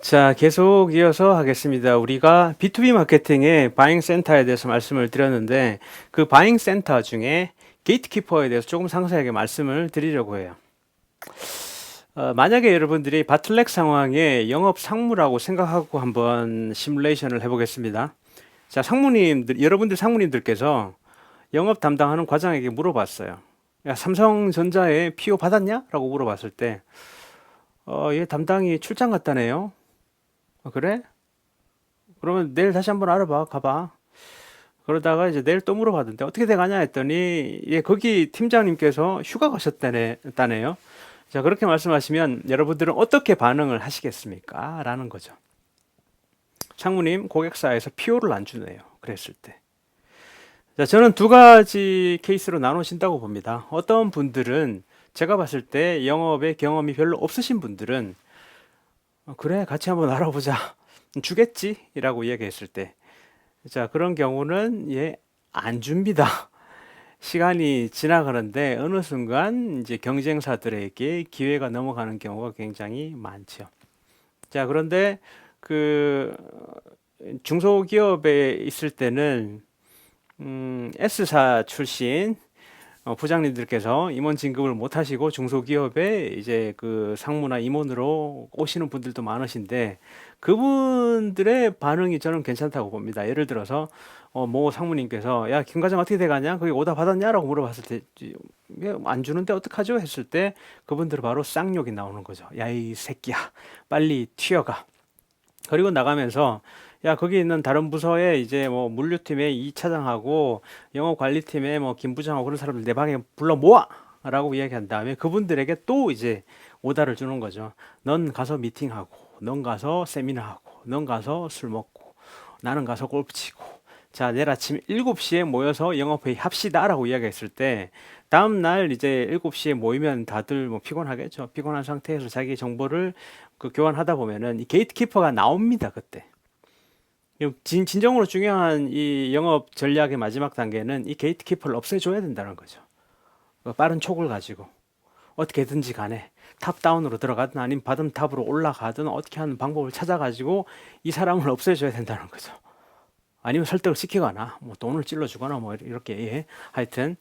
자, 계속 이어서 하겠습니다. 우리가 B2B 마케팅의 바잉 센터에 대해서 말씀을 드렸는데 그 바잉 센터 중에 게이트키퍼에 대해서 조금 상세하게 말씀을 드리려고 해요. 만약에 여러분들이 바틀렉 상황에 영업 상무라고 생각하고 한번 시뮬레이션을 해보겠습니다. 자, 상무님들, 여러분들 상무님들께서 영업 담당하는 과장에게 물어봤어요. 야, 삼성전자에 PO 받았냐? 라고 물어봤을 때, 얘 담당이 출장 갔다네요. 그래? 그러면 내일 다시 한번 알아봐, 가봐. 그러다가 이제 내일 또 물어봤는데 어떻게 돼가냐 했더니 예, 거기 팀장님께서 휴가 가셨다네요. 자, 그렇게 말씀하시면 여러분들은 어떻게 반응을 하시겠습니까? 라는 거죠. 상무님, 고객사에서 PO를 안 주네요. 그랬을 때. 자, 저는 두 가지 케이스로 나누신다고 봅니다. 어떤 분들은 제가 봤을 때 영업의 경험이 별로 없으신 분들은 그래, 같이 한번 알아보자. 주겠지? 라고 이야기했을 때. 자, 그런 경우는 예, 안 줍니다. 시간이 지나가는데 어느 순간 이제 경쟁사들에게 기회가 넘어가는 경우가 굉장히 많죠. 자, 그런데 그 중소기업에 있을 때는 S사 출신 부장님들께서 임원 진급을 못 하시고 중소기업에 이제 그 상무나 임원으로 오시는 분들도 많으신데 그분들의 반응이 저는 괜찮다고 봅니다. 예를 들어서 모 상무님께서 야, 김 과장 어떻게 돼가냐? 거기 오다 받았냐라고 물어봤을 때 안 주는데 어떡하죠? 했을 때 그분들 바로 쌍욕이 나오는 거죠. 야, 이 새끼야. 빨리 튀어가. 그리고 나가면서 야, 거기 있는 다른 부서에 이제 뭐 물류팀의 이 차장하고 영업관리팀의 뭐 김 부장하고 그런 사람들 내 방에 불러 모아! 라고 이야기한 다음에 그분들에게 또 이제 오다를 주는 거죠. 넌 가서 미팅하고, 넌 가서 세미나하고, 넌 가서 술 먹고, 나는 가서 골프 치고. 자, 내일 아침 7시에 모여서 영업회의 합시다 라고 이야기했을 때 다음 날 이제 7시에 모이면 다들 뭐 피곤하겠죠. 피곤한 상태에서 자기 정보를 그 교환하다 보면은 이 게이트키퍼가 나옵니다, 그때. 진정으로 중요한 이 영업 전략의 마지막 단계는 이 게이트키퍼를 없애줘야 된다는 거죠. 빠른 촉을 가지고 어떻게든지 간에 탑다운으로 들어가든 아니면 바텀탑으로 올라가든 어떻게 하는 방법을 찾아가지고 이 사람을 없애줘야 된다는 거죠. 아니면 설득을 시키거나 뭐 돈을 찔러주거나 뭐 이렇게 예. 하여튼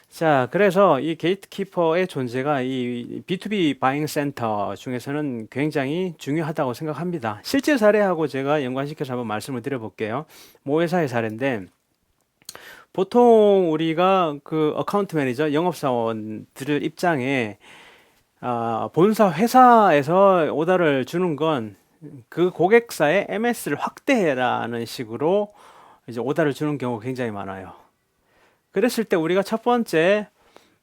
자, 그래서 이 게이트키퍼의 존재가 이 B2B 바잉 센터 중에서는 굉장히 중요하다고 생각합니다. 실제 사례하고 제가 연관시켜서 한번 말씀을 드려볼게요. 모 회사의 사례인데, 보통 우리가 그 어카운트 매니저, 영업사원들 입장에 본사 회사에서 오더를 주는 건 그 고객사의 MS를 확대해라는 식으로 이제 오더를 주는 경우가 굉장히 많아요. 그랬을 때 우리가 첫 번째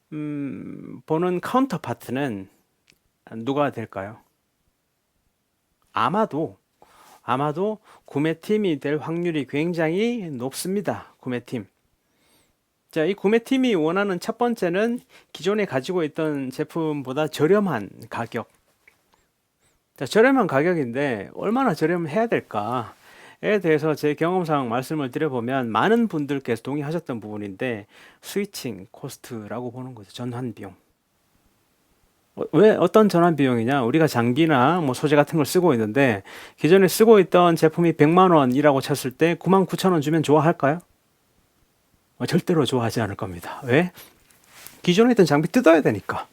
보는 카운터 파트는 누가 될까요? 아마도 구매팀이 될 확률이 굉장히 높습니다. 구매팀. 자, 이 구매팀이 원하는 첫 번째는 기존에 가지고 있던 제품보다 저렴한 가격. 자, 저렴한 가격인데 얼마나 저렴해야 될까에 대해서 제 경험상 말씀을 드려보면 많은 분들께서 동의하셨던 부분인데 스위칭 코스트라고 보는 거죠. 전환 비용. 왜 어떤 전환 비용이냐? 우리가 장비나 뭐 소재 같은 걸 쓰고 있는데 기존에 쓰고 있던 제품이 100만 원이라고 쳤을 때 9만 9천 원 주면 좋아할까요? 절대로 좋아하지 않을 겁니다. 왜? 기존에 있던 장비 뜯어야 되니까.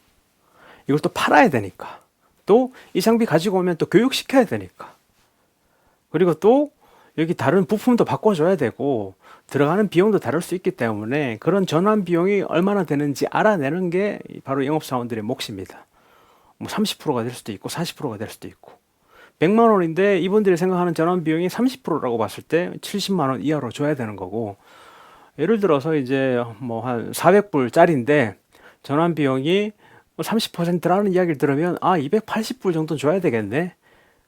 이걸 또 팔아야 되니까. 또 이 장비 가지고 오면 또 교육시켜야 되니까. 그리고 또 여기 다른 부품도 바꿔줘야 되고 들어가는 비용도 다를 수 있기 때문에 그런 전환 비용이 얼마나 되는지 알아내는 게 바로 영업사원들의 몫입니다. 뭐 30%가 될 수도 있고 40%가 될 수도 있고 100만 원인데 이분들이 생각하는 전환 비용이 30%라고 봤을 때 70만 원 이하로 줘야 되는 거고 예를 들어서 이제 뭐 한 400불짜리인데 전환 비용이 30%라는 이야기를 들으면 280불 정도 줘야 되겠네.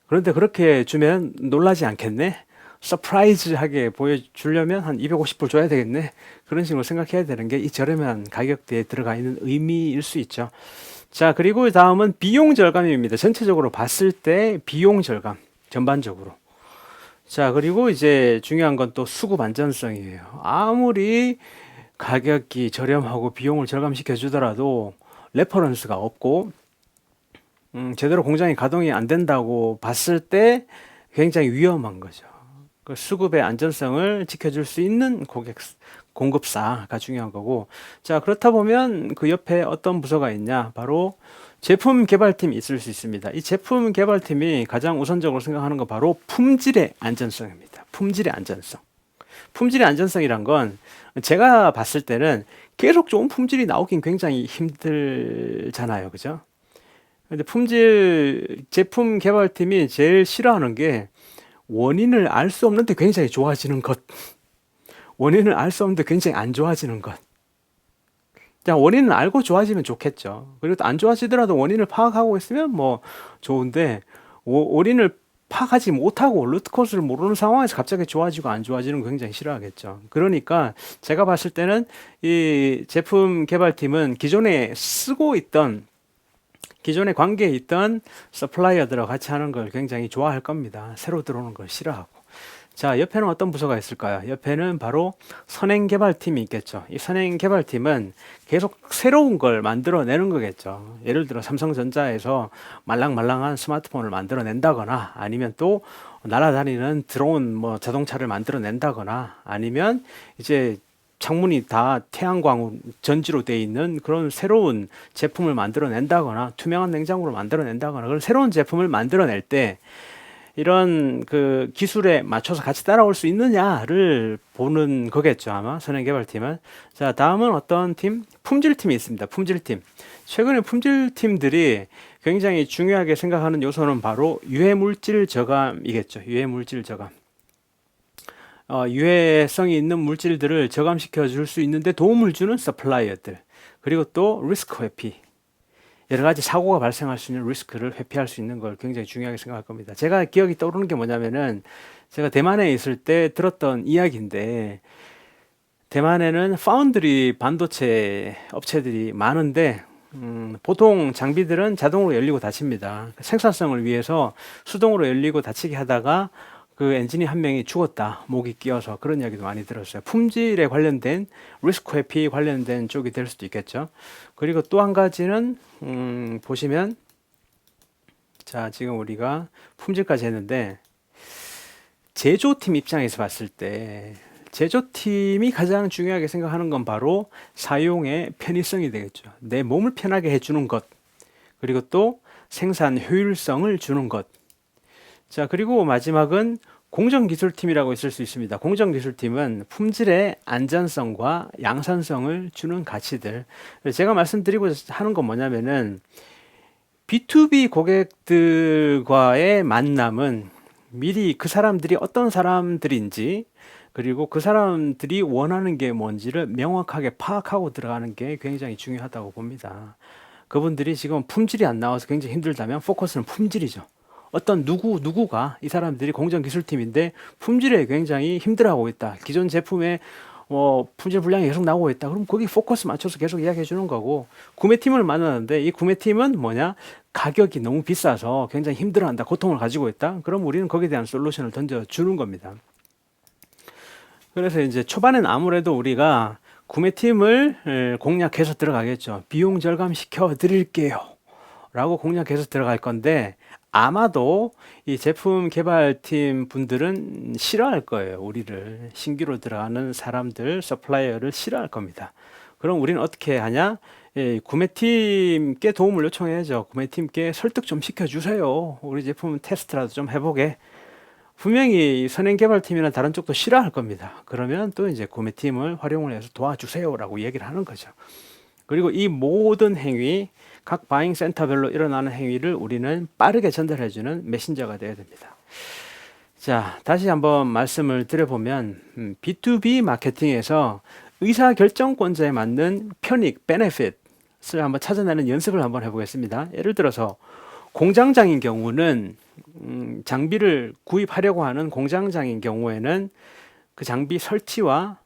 그런데 그렇게 주면 놀라지 않겠네. 서프라이즈하게 보여주려면 한 250불 줘야 되겠네. 그런 식으로 생각해야 되는 게 이 저렴한 가격대에 들어가 있는 의미일 수 있죠. 자, 그리고 다음은 비용 절감입니다. 전체적으로 봤을 때 비용 절감, 전반적으로. 자, 그리고 이제 중요한 건 또 수급 안전성이에요. 아무리 가격이 저렴하고 비용을 절감시켜 주더라도 레퍼런스가 없고 제대로 공장이 가동이 안 된다고 봤을 때 굉장히 위험한 거죠. 그 수급의 안전성을 지켜줄 수 있는 공급사가 중요한 거고. 자, 그렇다 보면 그 옆에 어떤 부서가 있냐? 바로 제품 개발팀이 있을 수 있습니다. 이 제품 개발팀이 가장 우선적으로 생각하는 거 바로 품질의 안전성입니다. 품질의 안전성. 품질의 안전성이란 건 제가 봤을 때는 계속 좋은 품질이 나오긴 굉장히 힘들잖아요. 그죠? 근데 제품 개발팀이 제일 싫어하는 게 원인을 알 수 없는데 굉장히 좋아지는 것. 원인을 알 수 없는데 굉장히 안 좋아지는 것. 자, 원인을 알고 좋아지면 좋겠죠. 그리고 또 안 좋아지더라도 원인을 파악하고 있으면 뭐 좋은데, 원인을 파악하지 못하고 루트 코스를 모르는 상황에서 갑자기 좋아지고 안 좋아지는 거 굉장히 싫어하겠죠. 그러니까 제가 봤을 때는 이 제품 개발팀은 기존에 관계에 있던 서플라이어들하고 같이 하는 걸 굉장히 좋아할 겁니다. 새로 들어오는 걸 싫어하고. 자, 옆에는 어떤 부서가 있을까요? 옆에는 바로 선행개발팀이 있겠죠. 이 선행개발팀은 계속 새로운 걸 만들어내는 거겠죠. 예를 들어 삼성전자에서 말랑말랑한 스마트폰을 만들어낸다거나 아니면 또 날아다니는 드론 뭐 자동차를 만들어낸다거나 아니면 이제 창문이 다 태양광 전지로 되어 있는 그런 새로운 제품을 만들어낸다거나 투명한 냉장고를 만들어낸다거나 그런 새로운 제품을 만들어낼 때 이런 그 기술에 맞춰서 같이 따라올 수 있느냐를 보는 거겠죠, 아마 선행개발팀은. 자, 다음은 어떤 팀? 품질팀이 있습니다. 품질팀. 최근에 품질팀들이 굉장히 중요하게 생각하는 요소는 바로 유해물질 저감이겠죠. 유해물질 저감. 유해성이 있는 물질들을 저감시켜 줄 수 있는데 도움을 주는 서플라이어들. 그리고 또 리스크 회피. 여러 가지 사고가 발생할 수 있는 리스크를 회피할 수 있는 걸 굉장히 중요하게 생각할 겁니다. 제가 기억이 떠오르는 게 뭐냐면은 제가 대만에 있을 때 들었던 이야기인데 대만에는 파운드리 반도체 업체들이 많은데 보통 장비들은 자동으로 열리고 닫힙니다. 생산성을 위해서 수동으로 열리고 닫히게 하다가 그 엔지니 한 명이 죽었다. 목이 끼어서 그런 이야기도 많이 들었어요. 품질에 관련된 리스크 회피 관련된 쪽이 될 수도 있겠죠. 그리고 또 한 가지는 보시면 자, 지금 우리가 품질까지 했는데 제조팀 입장에서 봤을 때 제조팀이 가장 중요하게 생각하는 건 바로 사용의 편의성이 되겠죠. 내 몸을 편하게 해주는 것, 그리고 또 생산 효율성을 주는 것. 자, 그리고 마지막은 공정기술팀이라고 있을 수 있습니다. 공정기술팀은 품질의 안전성과 양산성을 주는 가치들. 제가 말씀드리고 하는 건 뭐냐면은 B2B 고객들과의 만남은 미리 그 사람들이 어떤 사람들인지 그리고 그 사람들이 원하는 게 뭔지를 명확하게 파악하고 들어가는 게 굉장히 중요하다고 봅니다. 그분들이 지금 품질이 안 나와서 굉장히 힘들다면 포커스는 품질이죠. 어떤 누구가 이 사람들이 공정기술팀인데 품질에 굉장히 힘들어하고 있다. 기존 제품에 품질 불량이 계속 나오고 있다. 그럼 거기 포커스 맞춰서 계속 이야기해 주는 거고 구매팀을 만나는데 이 구매팀은 뭐냐? 가격이 너무 비싸서 굉장히 힘들어한다. 고통을 가지고 있다. 그럼 우리는 거기에 대한 솔루션을 던져주는 겁니다. 그래서 이제 초반엔 아무래도 우리가 구매팀을 공략해서 들어가겠죠. 비용 절감 시켜 드릴게요. 라고 공략해서 들어갈 건데 아마도 이 제품 개발팀 분들은 싫어할 거예요. 우리를 신규로 들어가는 사람들, 서플라이어를 싫어할 겁니다. 그럼 우리는 어떻게 하냐? 구매팀께 도움을 요청해야죠. 구매팀께 설득 좀 시켜주세요. 우리 제품 테스트라도 좀 해보게. 분명히 선행개발팀이나 다른 쪽도 싫어할 겁니다. 그러면 또 이제 구매팀을 활용을 해서 도와주세요라고 얘기를 하는 거죠. 그리고 이 모든 행위, 각 바잉 센터별로 일어나는 행위를 우리는 빠르게 전달해주는 메신저가 되어야 됩니다. 자, 다시 한번 말씀을 드려보면 B2B 마케팅에서 의사결정권자에 맞는 편익, 베네핏을 한번 찾아내는 연습을 한번 해보겠습니다. 예를 들어서 공장장인 경우는 장비를 구입하려고 하는 공장장인 경우에는 그 장비 설치와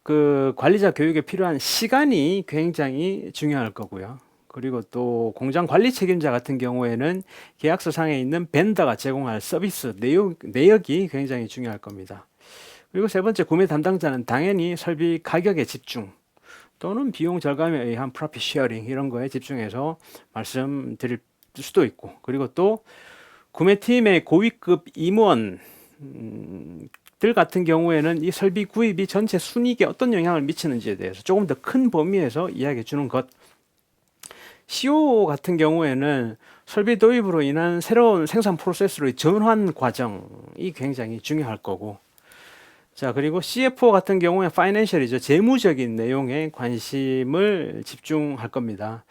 그 관리자 교육에 필요한 시간이 굉장히 중요할 거고요. 그리고 또 공장 관리 책임자 같은 경우에는 계약서 상에 있는 벤더가 제공할 서비스 내역이 굉장히 중요할 겁니다. 그리고 세 번째 구매 담당자는 당연히 설비 가격에 집중 또는 비용 절감에 의한 프로핏 쉐어링 이런 거에 집중해서 말씀드릴 수도 있고, 그리고 또 구매팀의 고위급 임원 들 같은 경우에는 이 설비 구입이 전체 순이익에 어떤 영향을 미치는지에 대해서 조금 더 큰 범위에서 이야기해 주는 것. CO 같은 경우에는 설비 도입으로 인한 새로운 생산 프로세스로의 전환 과정이 굉장히 중요할 거고, 자, 그리고 CFO 같은 경우에 파이낸셜이죠. 재무적인 내용에 관심을 집중할 겁니다.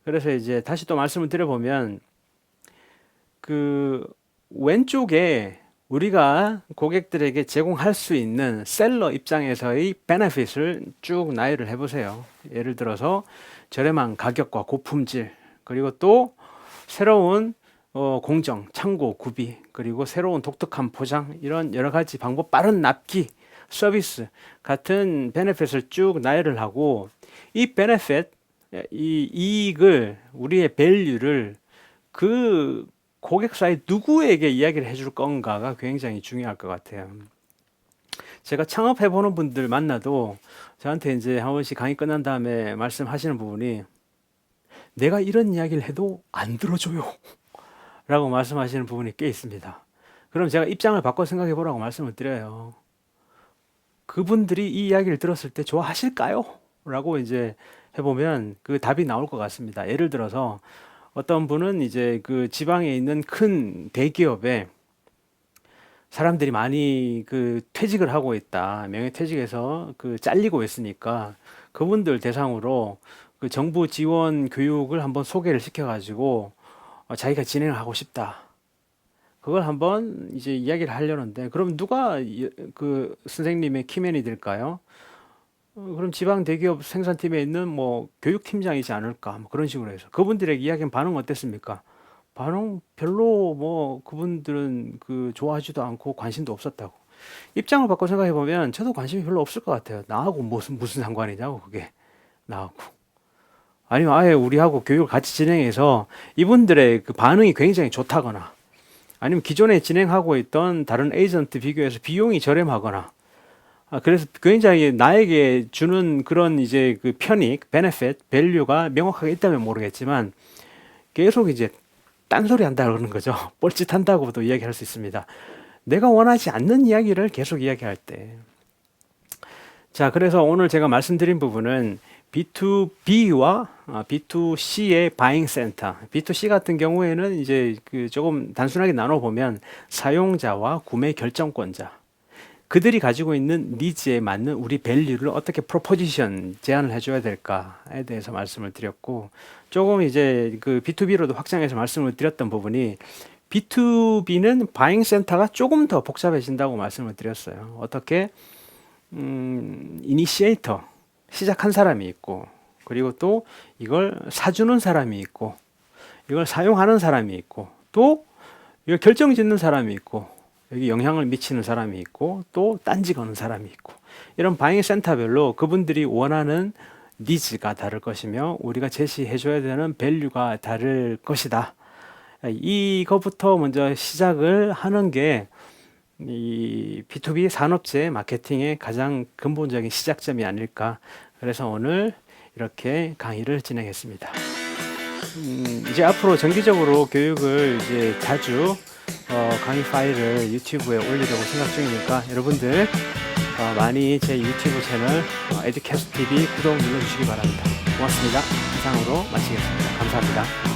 그래서 이제 다시 또 말씀을 드려보면, 그 왼쪽에 우리가 고객들에게 제공할 수 있는 셀러 입장에서의 베네핏을 쭉 나열을 해보세요. 예를 들어서 저렴한 가격과 고품질, 그리고 또 새로운 공정, 창고, 구비, 그리고 새로운 독특한 포장, 이런 여러 가지 방법, 빠른 납기, 서비스 같은 베네핏을 쭉 나열을 하고, 이 베네핏, 이 이익을, 우리의 밸류를 그 고객사의 누구에게 이야기를 해줄 건가가 굉장히 중요할 것 같아요. 제가 창업해보는 분들 만나도 저한테 이제 한 번씩 강의 끝난 다음에 말씀하시는 부분이, 내가 이런 이야기를 해도 안 들어줘요 라고 말씀하시는 부분이 꽤 있습니다. 그럼 제가 입장을 바꿔 생각해 보라고 말씀을 드려요. 그분들이 이 이야기를 들었을 때 좋아하실까요? 라고 이제 해보면 그 답이 나올 것 같습니다. 예를 들어서 어떤 분은 이제 그 지방에 있는 큰 대기업에 사람들이 많이 그 퇴직을 하고 있다. 명예퇴직해서 그 잘리고 있으니까 그분들 대상으로 그 정부 지원 교육을 한번 소개를 시켜가지고 자기가 진행을 하고 싶다. 그걸 한번 이제 이야기를 하려는데, 그럼 누가 그 선생님의 키맨이 될까요? 그럼 지방 대기업 생산팀에 있는 뭐 교육팀장이지 않을까, 뭐 그런 식으로 해서 그분들에게 이야기한 반응 어땠습니까? 반응 별로, 뭐 그분들은 그 좋아하지도 않고 관심도 없었다고. 입장을 바꿔 생각해 보면 저도 관심이 별로 없을 것 같아요. 나하고 무슨 상관이냐고, 그게 나하고. 아니면 아예 우리하고 교육을 같이 진행해서 이분들의 그 반응이 굉장히 좋다거나, 아니면 기존에 진행하고 있던 다른 에이전트 비교해서 비용이 저렴하거나, 그래서 굉장히 나에게 주는 그런 이제 그 편익, 베네핏, 밸류가 명확하게 있다면 모르겠지만 계속 이제 딴소리 한다 그러는 거죠. 뻘짓한다고도 이야기할 수 있습니다. 내가 원하지 않는 이야기를 계속 이야기할 때. 자, 그래서 오늘 제가 말씀드린 부분은 B2B와 B2C의 바잉 센터. B2C 같은 경우에는 이제 그 조금 단순하게 나눠보면 사용자와 구매 결정권자. 그들이 가지고 있는 니즈에 맞는 우리 밸류를 어떻게 프로포지션 제안을 해줘야 될까에 대해서 말씀을 드렸고, 조금 이제 그 B2B로도 확장해서 말씀을 드렸던 부분이, B2B는 바잉 센터가 조금 더 복잡해진다고 말씀을 드렸어요. 어떻게 이니시에이터, 시작한 사람이 있고, 그리고 또 이걸 사주는 사람이 있고, 이걸 사용하는 사람이 있고, 또 이걸 결정짓는 사람이 있고, 여기 영향을 미치는 사람이 있고, 또 딴지 거는 사람이 있고, 이런 바잉 센터별로 그분들이 원하는 니즈가 다를 것이며 우리가 제시해 줘야 되는 밸류가 다를 것이다. 이거부터 먼저 시작을 하는 게 이 B2B 산업재 마케팅의 가장 근본적인 시작점이 아닐까. 그래서 오늘 이렇게 강의를 진행했습니다. 이제 앞으로 정기적으로 교육을 이제 자주 강의 파일을 유튜브에 올리려고 생각 중이니까 여러분들 많이 제 유튜브 채널 에듀캐스트 TV 구독 눌러주시기 바랍니다. 고맙습니다. 이상으로 마치겠습니다. 감사합니다.